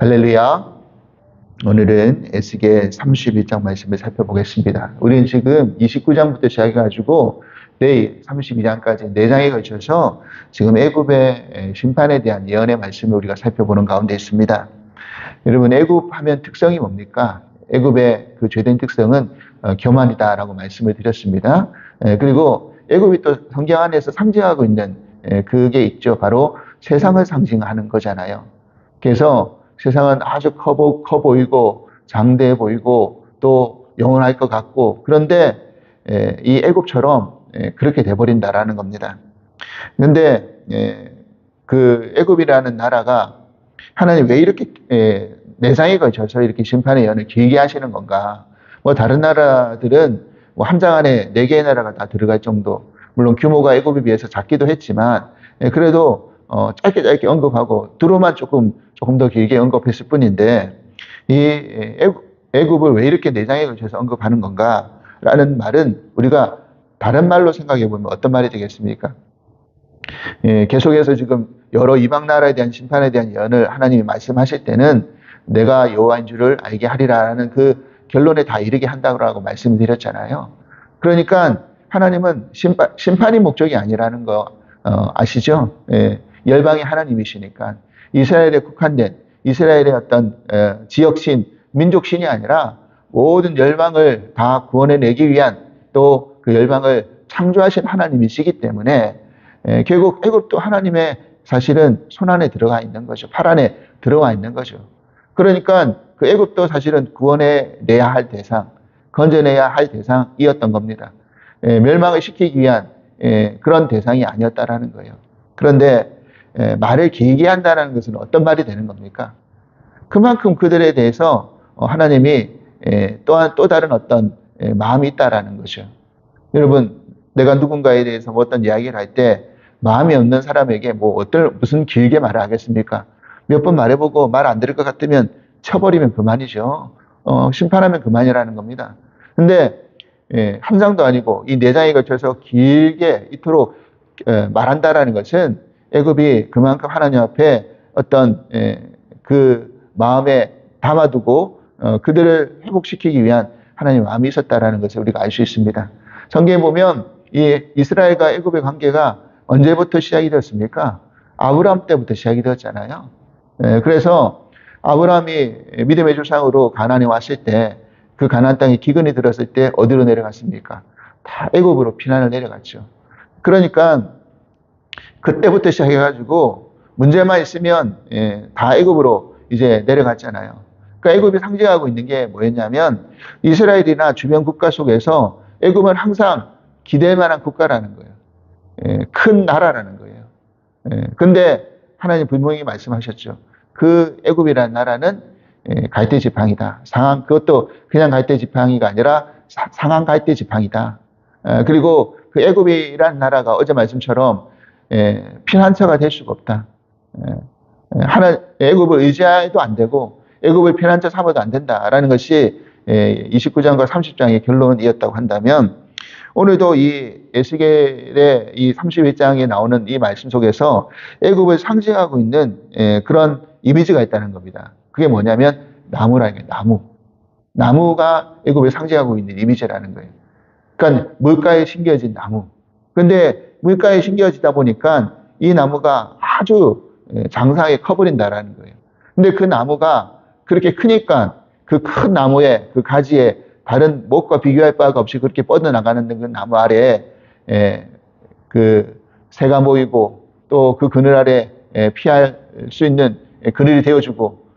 할렐루야. 오늘은 에스겔 31장 말씀을 살펴보겠습니다. 우리는 지금 29장부터 시작해가지고 내일 32장까지 4장에 걸쳐서 지금 애굽의 심판에 대한 예언의 말씀을 우리가 살펴보는 가운데 있습니다. 여러분, 애굽 하면 특성이 뭡니까? 애굽의 그 죄된 특성은 교만이다라고 말씀을 드렸습니다. 그리고 애굽이 또 성경 안에서 상징하고 있는 그게 있죠. 바로 세상을 상징하는 거잖아요. 그래서 세상은 아주 커 보이고 장대해 보이고 또 영원할 것 같고, 그런데 이 애굽처럼 그렇게 돼버린다라는 겁니다. 그런데 그 애굽이라는 나라가 하나님 왜 이렇게 내상에 걸쳐서 이렇게 심판의 예언을 길게 하시는 건가? 뭐 다른 나라들은 뭐 한 장 안에 4개의 나라가 다 들어갈 정도, 물론 규모가 애굽에 비해서 작기도 했지만 그래도 짧게 언급하고 두루만 조금 더 길게 언급했을 뿐인데, 이 애굽을 왜 이렇게 4장에 걸쳐서 언급하는 건가라는 말은 우리가 다른 말로 생각해 보면 어떤 말이 되겠습니까? 계속해서 지금 여러 이방 나라에 대한 심판에 대한 예언을 하나님이 말씀하실 때는 내가 여호와인 줄을 알게 하리라라는 그 결론에 다 이르게 한다고 말씀을 드렸잖아요. 그러니까 하나님은 심판이 목적이 아니라는 거 아시죠? 열방의 하나님이시니까 이스라엘에 국한된 이스라엘의 어떤 지역신, 민족신이 아니라 모든 열방을 다 구원해내기 위한 또 그 열방을 창조하신 하나님이시기 때문에 결국 애굽도 하나님의 사실은 손 안에 들어가 있는 거죠. 팔 안에 들어가 있는 거죠. 그러니까 그 애굽도 사실은 구원해내야 할 대상, 건져내야 할 대상이었던 겁니다. 멸망을 시키기 위한 그런 대상이 아니었다라는 거예요. 그런데 말을 길게 한다는 것은 어떤 말이 되는 겁니까? 그만큼 그들에 대해서 하나님이 또한 또 다른 어떤 마음이 있다라는 거죠. 여러분, 내가 누군가에 대해서 뭐 어떤 이야기를 할 때 마음이 없는 사람에게 무슨 길게 말을 하겠습니까? 몇 번 말해보고 말 안 들을 것 같으면 쳐버리면 그만이죠. 심판하면 그만이라는 겁니다. 근데 한 장도 아니고 이 4장에 걸쳐서 길게 이토록 말한다라는 것은 애굽이 그만큼 하나님 앞에 어떤 그 마음에 담아두고 그들을 회복시키기 위한 하나님의 마음이 있었다라는 것을 우리가 알 수 있습니다. 성경에 보면 이 이스라엘과 애굽의 관계가 언제부터 시작이 되었습니까? 아브라함 때부터 시작이 되었잖아요. 그래서 아브라함이 믿음의 조상으로 가나안에 왔을 때 그 가나안 땅에 기근이 들었을 때 어디로 내려갔습니까? 다 애굽으로 피난을 내려갔죠. 그러니까 그때부터 시작해가지고 문제만 있으면 다 애굽으로 이제 내려갔잖아요. 그러니까 애굽이 상징하고 있는 게 뭐였냐면 이스라엘이나 주변 국가 속에서 애굽은 항상 기댈 만한 국가라는 거예요. 큰 나라라는 거예요. 근데 하나님 분명히 말씀하셨죠. 그 애굽이라는 나라는 갈대 지팡이다. 그것도 그냥 갈대 지팡이가 아니라 상한 갈대 지팡이다. 그리고 그 애굽이라는 나라가 어제 말씀처럼 피난처가 될 수가 없다. 애굽을 의지해도 안 되고 애굽을 피난처 삼아도 안 된다라는 것이 29장과 30장의 결론이었다고 한다면, 오늘도 이 에스겔의 이 31장에 나오는 이 말씀 속에서 애굽을 상징하고 있는 그런 이미지가 있다는 겁니다. 그게 뭐냐면 나무라는 게 나무가 애굽을 상징하고 있는 이미지라는 거예요. 그러니까 물가에 심겨진 나무. 근데 물가에 심겨지다 보니까 이 나무가 아주 장사하게 커버린다라는 거예요. 근데 그 나무가 그렇게 크니까 그 큰 나무의 그 가지에 다른 무엇과 비교할 바가 없이 그렇게 뻗어나가는 그 나무 아래에 그 새가 모이고 또 그 그늘 아래 피할 수 있는 그늘이 되어주고,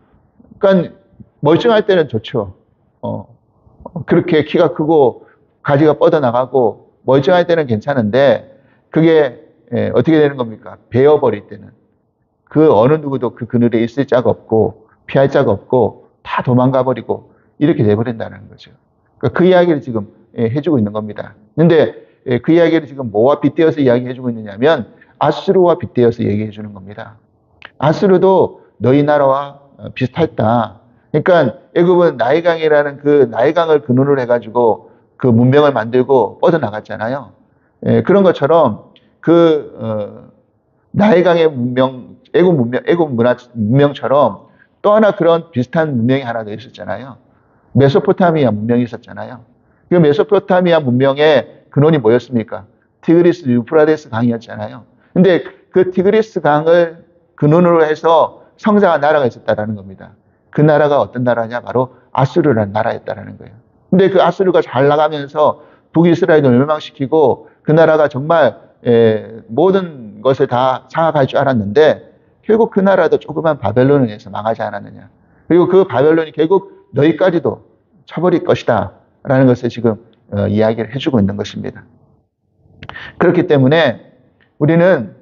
그러니까 멀쩡할 때는 좋죠. 그렇게 키가 크고 가지가 뻗어나가고 멀쩡할 때는 괜찮은데 그게 어떻게 되는 겁니까? 베어버릴 때는 그 어느 누구도 그 그늘에 있을 자가 없고 피할 자가 없고 다 도망가 버리고 이렇게 돼버린다는 거죠. 그러니까 그 이야기를 지금 해주고 있는 겁니다. 근데 그 이야기를 지금 뭐와 빗대어서 이야기해주고 있느냐면 아수르와 빗대어서 얘기해 주는 겁니다. 아수르도 너희 나라와 비슷했다. 그러니까 애굽은 나일강이라는 그 나일강을 근원으로 해가지고 그 문명을 만들고 뻗어나갔잖아요. 그런 것처럼 그 나일강의 문명, 애굽 문명처럼 또 하나 그런 비슷한 문명이 하나 더 있었잖아요. 메소포타미아 문명이 있었잖아요. 그 메소포타미아 문명의 근원이 뭐였습니까? 티그리스 유프라데스 강이었잖아요. 근데 그 티그리스 강을 근원으로 해서 성장한 나라가 있었다라는 겁니다. 그 나라가 어떤 나라냐? 바로 아수르라는 나라였다라는 거예요. 근데 그 아수르가 잘 나가면서 북이스라엘을 멸망시키고 그 나라가 정말 모든 것을 다 장악할 줄 알았는데 결국 그 나라도 조그만 바벨론에 의해서 망하지 않았느냐. 그리고 그 바벨론이 결국 너희까지도 쳐버릴 것이다 라는 것을 지금 이야기를 해주고 있는 것입니다. 그렇기 때문에 우리는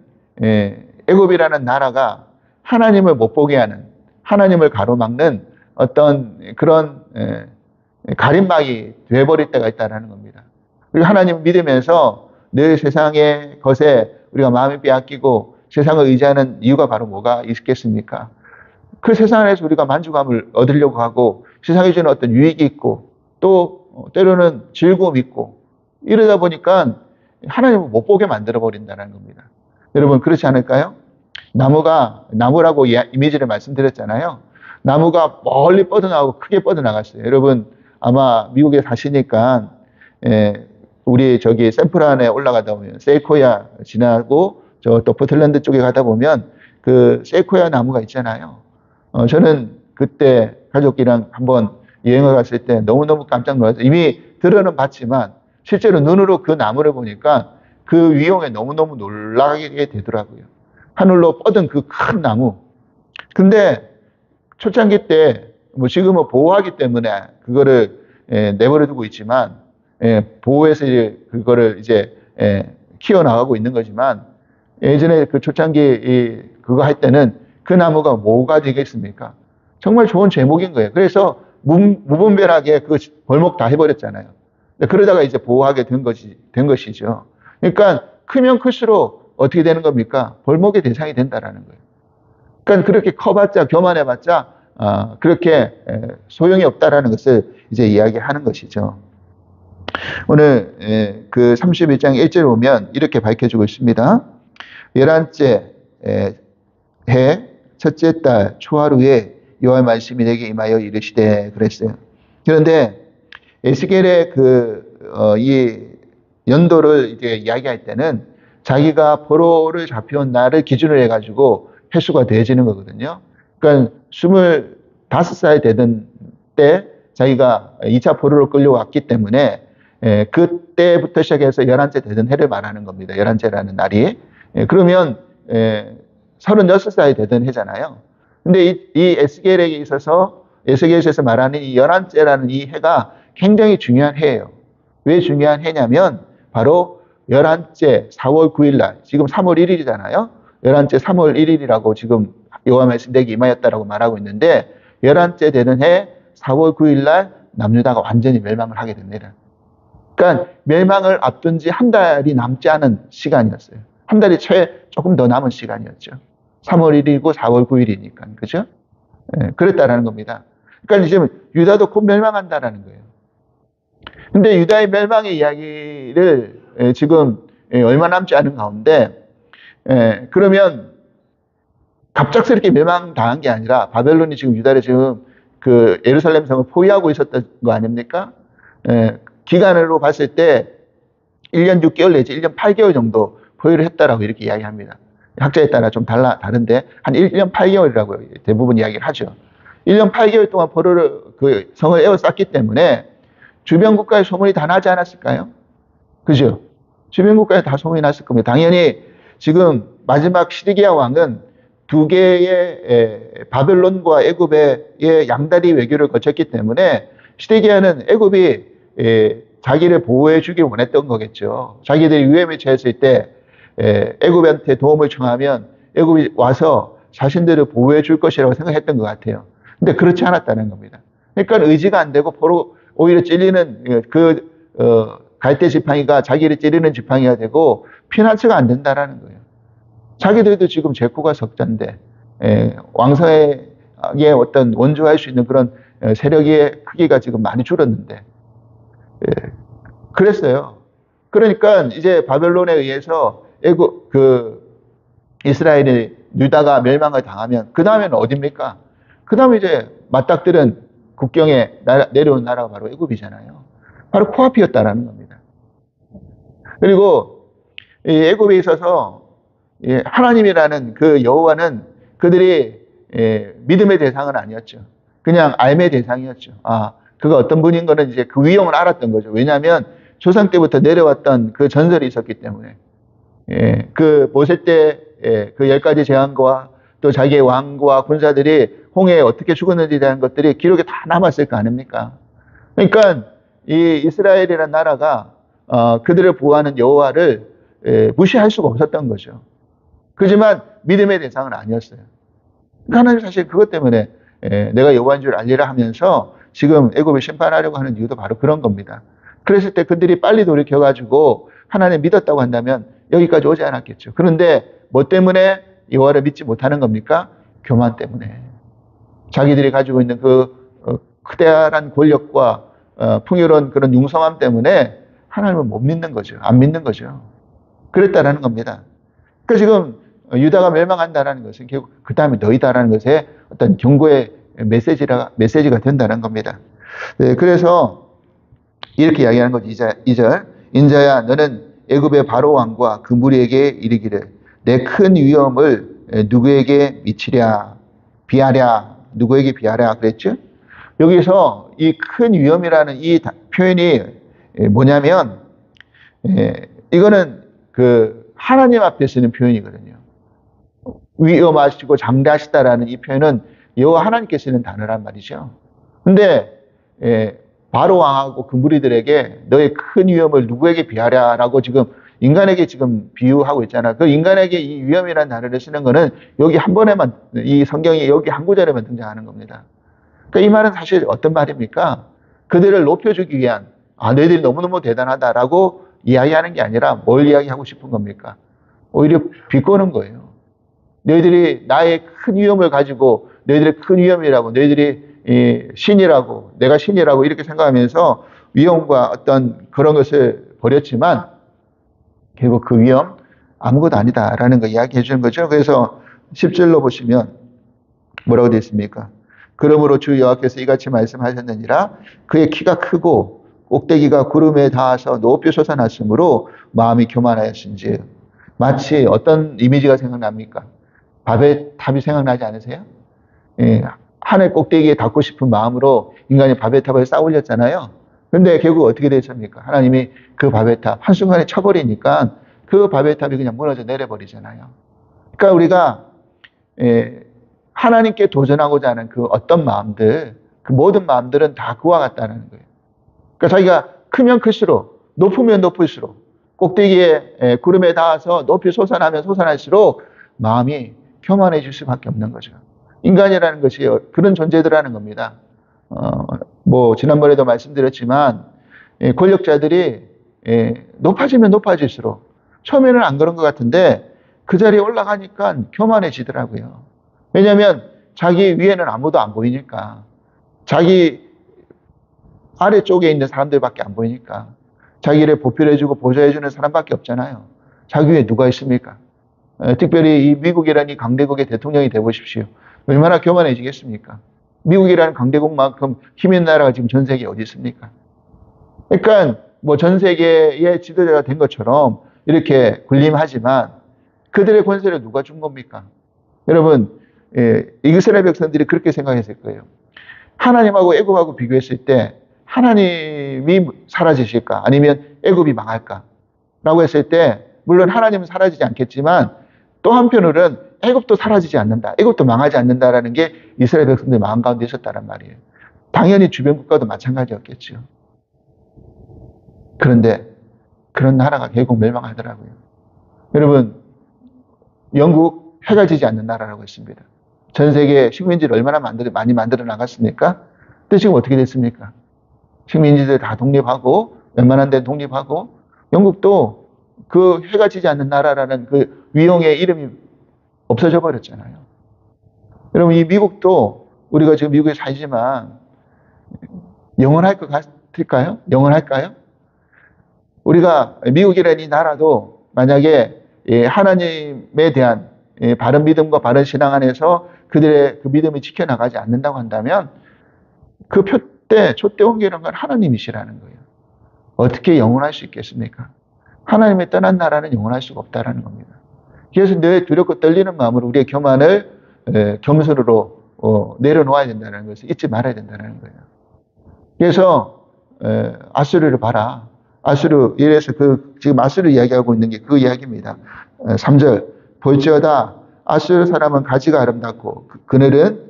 애굽이라는 나라가 하나님을 못 보게 하는, 하나님을 가로막는 어떤 그런 가림막이 되어버릴 때가 있다는 겁니다. 그리고 하나님을 믿으면서 늘 세상의 것에 우리가 마음이 빼앗기고 세상을 의지하는 이유가 바로 뭐가 있겠습니까? 그 세상 안에서 우리가 만족감을 얻으려고 하고 세상에 주는 어떤 유익이 있고 또 때로는 즐거움이 있고 이러다 보니까 하나님을 못 보게 만들어 버린다는 겁니다. 여러분 그렇지 않을까요? 나무라고 이미지를 말씀드렸잖아요. 나무가 멀리 뻗어나가고 크게 뻗어나갔어요. 여러분 아마 미국에 사시니까 우리 저기 샌프란에 올라가다 보면 세이코야 지나고 저 또 포틀랜드 쪽에 가다 보면 그 세이코야 나무가 있잖아요. 저는 그때 가족이랑 한번 여행을 갔을 때 너무너무 깜짝 놀라서 이미 들어는 봤지만 실제로 눈으로 그 나무를 보니까 그 위용에 너무너무 놀라게 되더라고요. 하늘로 뻗은 그 큰 나무. 근데 초창기 때 뭐 지금은 보호하기 때문에 그거를 내버려 두고 있지만 보호해서 그거를 이제 키워나가고 있는 거지만 예전에 그 초창기 그거 할 때는 그 나무가 뭐가 되겠습니까? 정말 좋은 제목인 거예요. 그래서 무분별하게 그 벌목 다 해버렸잖아요. 그러다가 이제 보호하게 된 것이죠. 그러니까 크면 클수록 어떻게 되는 겁니까? 벌목의 대상이 된다라는 거예요. 그러니까 그렇게 커봤자 교만해봤자 그렇게 소용이 없다라는 것을 이제 이야기하는 것이죠. 오늘 그 31장 1절에 보면 이렇게 밝혀주고 있습니다. 11째 해 첫째 달 초하루에 여호와의 말씀이 내게 임하여 이르시되 그랬어요. 그런데 에스겔의 이 연도를 이제 이야기할 때는 자기가 포로를 잡혀온 날을 기준으로 해가지고 횟수가 더해지는 거거든요. 그러니까 25살 되던 때 자기가 2차 포로로 끌려왔기 때문에 그때부터 시작해서 11째 되던 해를 말하는 겁니다. 11째라는 날이. 그러면 36살이 되던 해잖아요. 근데 이 에스겔에게 있어서 에스겔에서 말하는 이 11째라는 이 해가 굉장히 중요한 해예요. 왜 중요한 해냐면 바로 11째 4월 9일 날, 지금 3월 1일이잖아요. 11째 3월 1일이라고 지금 여호와 말씀 내게 임하였다라고 말하고 있는데 11째 되는 해 4월 9일 날 남유다가 완전히 멸망을 하게 됩니다. 그러니까 멸망을 앞둔 지 한 달이 남지 않은 시간이었어요. 한 달이 채 조금 더 남은 시간이었죠. 3월 1일이고 4월 9일이니까. 그죠? 그랬다라는 겁니다. 그러니까 지금 유다도 곧 멸망한다라는 거예요. 근데 유다의 멸망의 이야기를 지금 얼마 남지 않은 가운데 그러면 갑작스럽게 멸망당한 게 아니라 바벨론이 지금 유다를 지금 그 예루살렘 성을 포위하고 있었던 거 아닙니까? 기간으로 봤을 때 1년 6개월 내지 1년 8개월 정도 포위를 했다라고 이렇게 이야기합니다. 학자에 따라 좀 다른데 한 1년 8개월이라고 대부분 이야기를 하죠. 1년 8개월 동안 그 성을 에워쌌기 때문에 주변 국가에 소문이 다 나지 않았을까요? 그죠? 주변 국가에 다 소문이 났을 겁니다. 당연히 지금 마지막 시드기야 왕은 두 개의 바벨론과 애굽의 양다리 외교를 거쳤기 때문에 시드기야는 애굽이 자기를 보호해 주길 원했던 거겠죠. 자기들이 위험에 처했을 때 애굽한테 도움을 청하면 애굽이 와서 자신들을 보호해 줄 것이라고 생각했던 것 같아요. 근데 그렇지 않았다는 겁니다. 그러니까 의지가 안 되고 오히려 찔리는 갈대 지팡이가 자기를 찌르는 지팡이가 되고 피난처가 안 된다라는 거예요. 자기들도 지금 제코가 석자인데 왕성의 어떤 원조할 수 있는 그런 세력의 크기가 지금 많이 줄었는데 그랬어요. 그러니까 이제 바벨론에 의해서 이스라엘이 유다가 멸망을 당하면 그 다음에는 어딥니까? 그 다음에 이제 맞닥뜨린 국경에 내려온 나라가 바로 애굽이잖아요. 바로 코앞이었다라는 겁니다. 그리고 이 애굽에 있어서 하나님이라는 그 여호와는 그들이 믿음의 대상은 아니었죠. 그냥 알의 대상이었죠. 아, 그가 어떤 분인 거는 이제 그 위험을 알았던 거죠. 왜냐하면 조상 때부터 내려왔던 그 전설이 있었기 때문에. 그 모세 때 그 10가지 재앙과 또 자기의 왕과 군사들이 홍해에 어떻게 죽었는지에 대한 것들이 기록에 다 남았을 거 아닙니까? 그러니까 이 이스라엘이라는 나라가 그들을 보호하는 여호와를 무시할 수가 없었던 거죠. 그렇지만 믿음의 대상은 아니었어요. 하나님 사실 그것 때문에 내가 여호와인 줄 알리라 하면서 지금 애굽을 심판하려고 하는 이유도 바로 그런 겁니다. 그랬을 때 그들이 빨리 돌이켜가지고 하나님 믿었다고 한다면 여기까지 오지 않았겠죠. 그런데 뭐 때문에 여호와를 믿지 못하는 겁니까? 교만 때문에. 자기들이 가지고 있는 그 크다란 권력과 풍요로운 그런 융성함 때문에 하나님을 못 믿는 거죠. 안 믿는 거죠. 그랬다라는 겁니다. 그러니까 지금 유다가 멸망한다는 것은 결국 그 다음에 너희다라는 것에 어떤 경고의 메시지가 된다는 겁니다. 네, 그래서 이렇게 이야기하는 거죠. 2절. 인자야 너는 애굽의 바로 왕과 그 무리에게 이르기를 내 큰 위엄을 누구에게 미치랴 비하랴 누구에게 비하랴 그랬죠. 여기서 이 큰 위엄이라는 이 표현이 뭐냐면 이거는 그 하나님 앞에 쓰는 표현이거든요. 위엄하시고 장대하시다라는 이 표현은 여호와 하나님께 쓰는 단어란 말이죠. 근데 바로 왕하고 그 무리들에게 너의 큰 위엄을 누구에게 비하랴라고 지금 인간에게 지금 비유하고 있잖아. 그 인간에게 이 위엄이라는 단어를 쓰는 거는 여기 한 번에만 이 성경이 여기 한 구절에만 등장하는 겁니다. 그러니까 이 말은 사실 어떤 말입니까? 그들을 높여주기 위한 너희들이 너무너무 대단하다라고 이야기하는 게 아니라 뭘 이야기하고 싶은 겁니까? 오히려 비꼬는 거예요. 너희들이 나의 큰 위엄을 가지고 너희들의 큰 위엄이라고 너희들이 신이라고 내가 신이라고 이렇게 생각하면서 위엄과 어떤 그런 것을 버렸지만 결국 그 위엄 아무것도 아니다라는 거 이야기해 주는 거죠. 그래서 10절로 보시면 뭐라고 되어 있습니까? 그러므로 주 여호와께서 이같이 말씀하셨느니라 그의 키가 크고 꼭대기가 구름에 닿아서 높이 솟아났으므로 마음이 교만하였은지 마치 어떤 이미지가 생각납니까? 바벨 탑이 생각나지 않으세요? 하늘 꼭대기에 닿고 싶은 마음으로 인간이 바벨 탑을 쌓아 올렸잖아요. 근데 결국 어떻게 됐습니까? 하나님이 그 바벨 탑 한순간에 쳐버리니까 그 바벨 탑이 그냥 무너져 내려버리잖아요. 그러니까 우리가 하나님께 도전하고자 하는 그 어떤 마음들, 그 모든 마음들은 다 그와 같다는 거예요. 그러니까 자기가 크면 클수록, 높으면 높을수록, 꼭대기에 구름에 닿아서 높이 솟아나면 솟아날수록 마음이 교만해질 수밖에 없는 거죠. 인간이라는 것이 그런 존재들하는 겁니다. 뭐 지난번에도 말씀드렸지만 권력자들이 높아지면 높아질수록 처음에는 안 그런 것 같은데 그 자리에 올라가니까 교만해지더라고요. 왜냐하면 자기 위에는 아무도 안 보이니까 자기 아래쪽에 있는 사람들밖에 안 보이니까 자기를 보필해주고 보좌해주는 사람밖에 없잖아요. 자기 위에 누가 있습니까? 특별히 이 미국이라는 이 강대국의 대통령이 되어보십시오. 얼마나 교만해지겠습니까? 미국이라는 강대국만큼 힘 있는 나라가 지금 전 세계에 어디 있습니까? 그러니까 뭐 전 세계의 지도자가 된 것처럼 이렇게 군림하지만 그들의 권세를 누가 준 겁니까? 여러분, 이스라엘 백성들이 그렇게 생각했을 거예요. 하나님하고 애굽하고 비교했을 때 하나님이 사라지실까? 아니면 애굽이 망할까? 라고 했을 때 물론 하나님은 사라지지 않겠지만 또 한편으로는 애굽도 사라지지 않는다. 애굽도 망하지 않는다라는 게 이스라엘 백성들의 마음 가운데 있었다는 말이에요. 당연히 주변 국가도 마찬가지였겠죠. 그런데 그런 나라가 결국 멸망하더라고요. 여러분, 영국 해가 지지 않는 나라라고 했습니다. 전 세계 식민지를 얼마나 많이 만들어 나갔습니까? 근데 지금 어떻게 됐습니까? 식민지들 다 독립하고 웬만한 데는 독립하고 영국도 그 해가 지지 않는 나라라는 그 위용의 이름이 없어져 버렸잖아요. 여러분 이 미국도 우리가 지금 미국에 살지만 영원할 것 같을까요? 영원할까요? 우리가 미국이라는 이 나라도 만약에 하나님에 대한 바른 믿음과 바른 신앙 안에서 그들의 그 믿음을 지켜나가지 않는다고 한다면 그 표대, 촛대 옮기는 건 하나님이시라는 거예요. 어떻게 영원할 수 있겠습니까? 하나님의 떠난 나라는 영원할 수가 없다라는 겁니다. 그래서 늘 두렵고 떨리는 마음으로 우리의 교만을 겸손으로 내려놓아야 된다는 것을 잊지 말아야 된다는 거예요. 그래서 아수르를 봐라. 아수르, 이래서 지금 아수르 이야기하고 있는 게 그 이야기입니다. 3절 볼지어다 아수르 사람은 가지가 아름답고 그늘은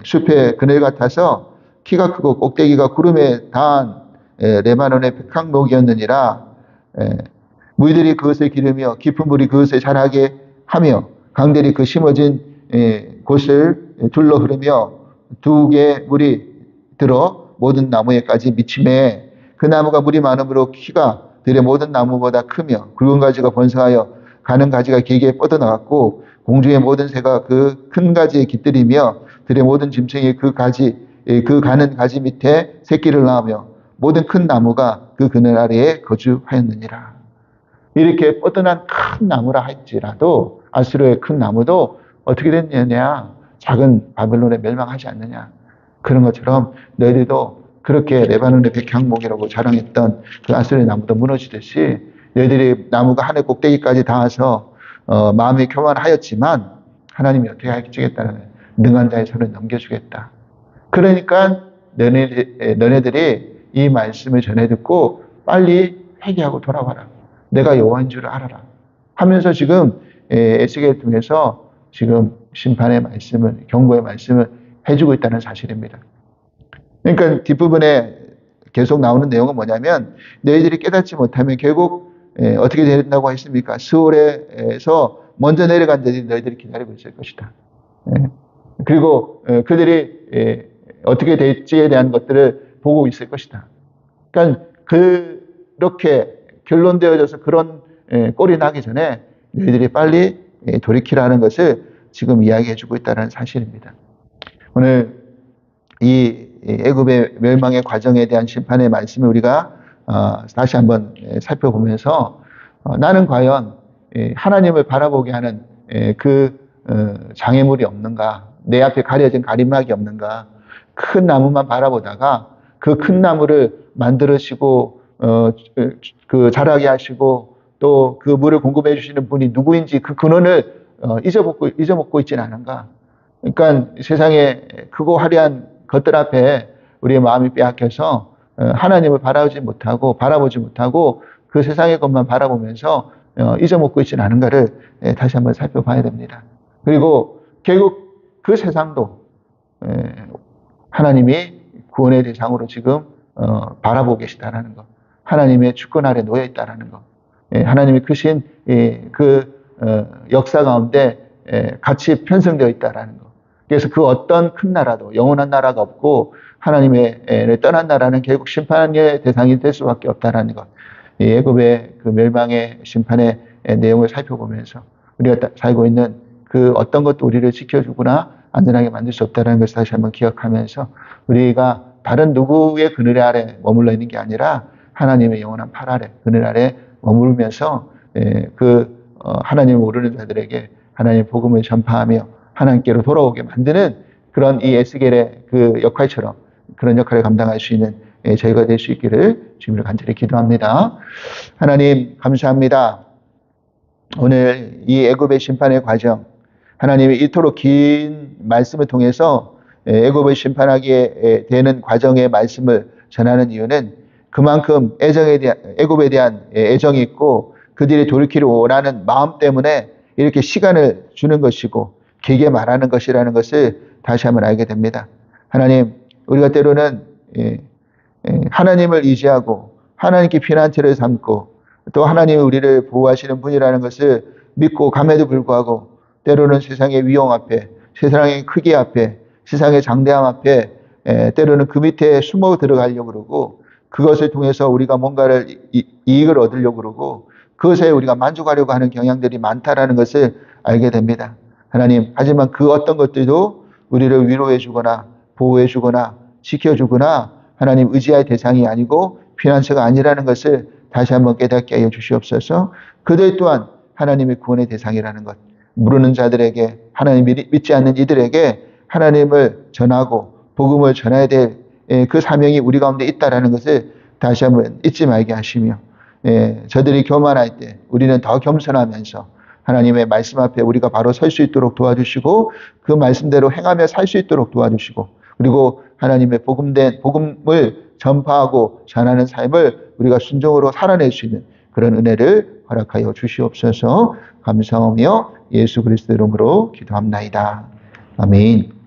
숲의 그늘 같아서 키가 크고 꼭대기가 구름에 닿은 레바논의 백향목이었느니라. 물들이 그것을 기르며 깊은 물이 그것을 자라게 하며 강들이 그 심어진 곳을 둘러 흐르며 두 개의 물이 들어 모든 나무에까지 미치매 그 나무가 물이 많으므로 키가 들의 모든 나무보다 크며 굵은 가지가 번성하여 가는 가지가 길게 뻗어나갔고 공중의 모든 새가 그 큰 가지에 깃들이며 들의 모든 짐승이 그 가는 가지 밑에 새끼를 낳으며 모든 큰 나무가 그 그늘 아래에 거주하였느니라. 이렇게 뻗어난 큰 나무라 할지라도 아수르의 큰 나무도 어떻게 됐느냐? 작은 바벨론에 멸망하지 않느냐? 그런 것처럼 너희들도 그렇게 레바논의 백향목이라고 자랑했던 그 아수르의 나무도 무너지듯이 너희들이 나무가 하늘 꼭대기까지 닿아서 마음이 교만하였지만 하나님이 어떻게 해주겠다는 능한 자의 손을 넘겨주겠다. 그러니까 너네들이 이 말씀을 전해 듣고 빨리 회개하고 돌아와라. 내가 여호와인 줄을 알아라. 하면서 지금 에스겔을 통해서 지금 심판의 말씀을, 경고의 말씀을 해주고 있다는 사실입니다. 그러니까 뒷부분에 계속 나오는 내용은 뭐냐면 너희들이 깨닫지 못하면 결국 어떻게 된다고 했습니까? 스올에서 먼저 내려간 자들이 너희들이 기다리고 있을 것이다. 그리고 그들이 어떻게 될지에 대한 것들을 보고 있을 것이다. 그러니까 그렇게 결론되어져서 그런 꼴이 나기 전에 너희들이 빨리 돌이키라는 것을 지금 이야기해주고 있다는 사실입니다. 오늘 이 애굽의 멸망의 과정에 대한 심판의 말씀을 우리가 다시 한번 살펴보면서 나는 과연 하나님을 바라보게 하는 그 장애물이 없는가, 내 앞에 가려진 가림막이 없는가, 큰 나무만 바라보다가 그 큰 나무를 만들으시고 그 자라게 하시고 또 그 물을 공급해 주시는 분이 누구인지 그 근원을 잊어먹고 있지는 않은가. 그러니까 세상에 크고 화려한 것들 앞에 우리의 마음이 빼앗겨서 하나님을 바라보지 못하고 그 세상의 것만 바라보면서 잊어먹고 있지는 않은가를 다시 한번 살펴봐야 됩니다. 그리고 결국 그 세상도 하나님이 구원의 대상으로 지금 바라보고 계시다라는 것, 하나님의 주권 아래 놓여 있다라는 것, 하나님이 크신 그 역사 가운데 같이 편성되어 있다라는 것. 그래서 그 어떤 큰 나라도 영원한 나라가 없고 하나님의 떠난 나라는 결국 심판의 대상이 될 수밖에 없다라는 것. 애굽의 그 멸망의 심판의 내용을 살펴보면서 우리가 살고 있는 그 어떤 것도 우리를 지켜주거나 안전하게 만들 수 없다는 것을 다시 한번 기억하면서 우리가 다른 누구의 그늘 아래 머물러 있는 게 아니라 하나님의 영원한 팔 아래, 그늘 아래 머무르면서 하나님을 모르는 자들에게 하나님의 복음을 전파하며 하나님께로 돌아오게 만드는 그런 이 에스겔의 그 역할처럼 그런 역할을 감당할 수 있는 저희가 될 수 있기를 주님으로 간절히 기도합니다. 하나님 감사합니다. 오늘 이 애굽의 심판의 과정, 하나님이 이토록 긴 말씀을 통해서 애굽을 심판하게 되는 과정의 말씀을 전하는 이유는 그만큼 애굽에 대한 애정이 있고 그들이 돌이키를 원하는 마음 때문에 이렇게 시간을 주는 것이고 길게 말하는 것이라는 것을 다시 한번 알게 됩니다. 하나님, 우리가 때로는 하나님을 의지하고 하나님께 피난처를 삼고 또 하나님이 우리를 보호하시는 분이라는 것을 믿고 감에도 불구하고 때로는 세상의 위험 앞에, 세상의 크기 앞에, 세상의 장대함 앞에 때로는 그 밑에 숨어 들어가려고 그러고 그것을 통해서 우리가 뭔가를 이익을 얻으려고 그러고 그것에 우리가 만족하려고 하는 경향들이 많다라는 것을 알게 됩니다. 하나님, 하지만 그 어떤 것들도 우리를 위로해 주거나 보호해 주거나 지켜주거나 하나님 의지할 대상이 아니고 피난처가 아니라는 것을 다시 한번 깨닫게 하여 주시옵소서. 그들 또한 하나님의 구원의 대상이라는 것, 모르는 자들에게, 하나님 믿지 않는 이들에게 하나님을 전하고 복음을 전해야 될 그 사명이 우리 가운데 있다라는 것을 다시 한번 잊지 말게 하시며, 저들이 교만할 때 우리는 더 겸손하면서 하나님의 말씀 앞에 우리가 바로 설 수 있도록 도와주시고, 그 말씀대로 행하며 살 수 있도록 도와주시고, 그리고 하나님의 복음을 전파하고 전하는 삶을 우리가 순종으로 살아낼 수 있는 그런 은혜를 허락하여 주시옵소서. 감사하며 예수 그리스도 이름으로 기도합나이다. 아멘.